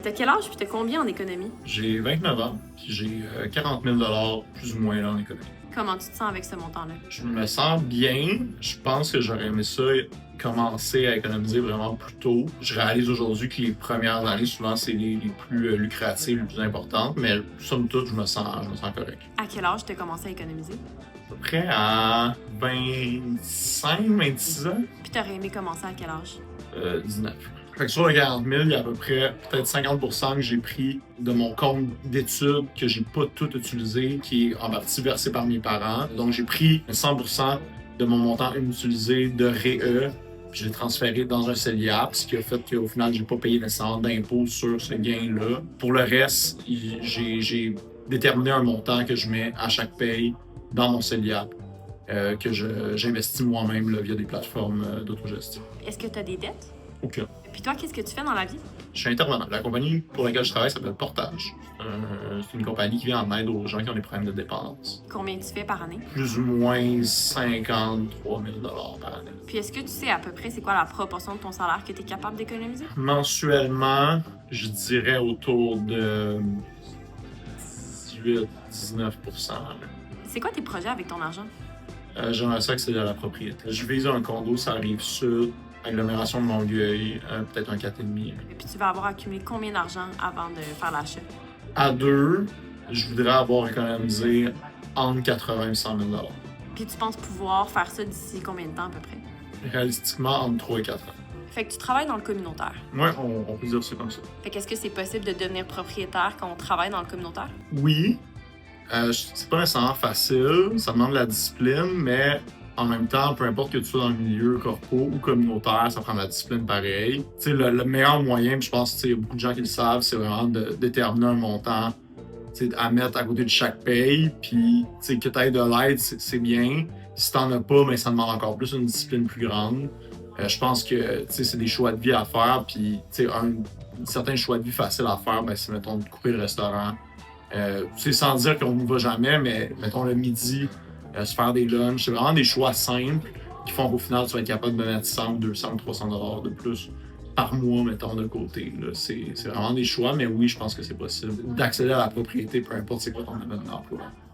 T'as quel âge puis t'as combien en économie? J'ai 29 ans, puis j'ai 40 000 plus ou moins là, en économie. Comment tu te sens avec ce montant-là? Je me sens bien. Je pense que j'aurais aimé ça commencer à économiser vraiment plus tôt. Je réalise aujourd'hui que les premières années, souvent, c'est les plus lucratives, les plus importantes, mais somme toute, je me sens correct. À quel âge t'as commencé à économiser? À peu près à 25, 26 ans, Puis t'aurais aimé commencer à quel âge? 19. Fait que sur le 40 000, il y a à peu près peut-être 50% que j'ai pris de mon compte d'études que j'ai pas tout utilisé, qui est en partie versé par mes parents. Donc j'ai pris 100% de mon montant inutilisé de REE, puis je l'ai transféré dans un CELIAP, ce qui a fait qu'au final, j'ai pas payé nécessairement d'impôt sur ce gain-là. Pour le reste, j'ai déterminé un montant que je mets à chaque paye dans mon CELIAP, que j'investis moi-même là, via des plateformes d'autogestion. Est-ce que t'as des dettes? Aucun. Puis toi, qu'est-ce que tu fais dans la vie? Je suis intervenant. La compagnie pour laquelle je travaille s'appelle Portage. C'est une compagnie qui vient en aide aux gens qui ont des problèmes de dépendance. Combien tu fais par année? Plus ou moins 53 000 par année. Puis est-ce que tu sais à peu près c'est quoi la proportion de ton salaire que t'es capable d'économiser? Mensuellement, je dirais autour de 18-19 %. C'est quoi tes projets avec ton argent? J'aimerais ça accéder à la propriété. Je vise un condo, ça arrive sud, agglomération de Longueuil, peut-être un 4,5. Puis tu vas avoir accumulé combien d'argent avant de faire l'achat? À deux, je voudrais avoir économisé entre 80 et 100 000 $. Puis tu penses pouvoir faire ça d'ici combien de temps à peu près? Réalistiquement, entre 3 et 4 ans. Fait que tu travailles dans le communautaire. Ouais, on peut dire ça comme ça. Fait qu'est-ce que c'est possible de devenir propriétaire quand on travaille dans le communautaire? Oui, c'est pas nécessairement facile, ça demande de la discipline, mais en même temps, peu importe que tu sois dans le milieu corpo ou communautaire, ça prend de la discipline pareil. Tu sais, le meilleur moyen, puis je pense qu'il y a beaucoup de gens qui le savent, c'est vraiment de déterminer un montant à mettre à côté de chaque paye, puis que tu aies de l'aide, c'est bien. Si t'en as pas, mais ça demande encore plus une discipline plus grande. Je pense que c'est des choix de vie à faire, puis un certain choix de vie facile à faire, ben, c'est mettons de couper le restaurant. Sans dire qu'on n'y va jamais, mais mettons le midi, se faire des lunchs. C'est vraiment des choix simples qui font qu'au final, tu vas être capable de mettre 100, 200, 300 $ de plus par mois, mettons, de côté. Là. C'est vraiment des choix, mais oui, je pense que c'est possible d'accéder à la propriété, peu importe c'est quoi ton domaine d'emploi.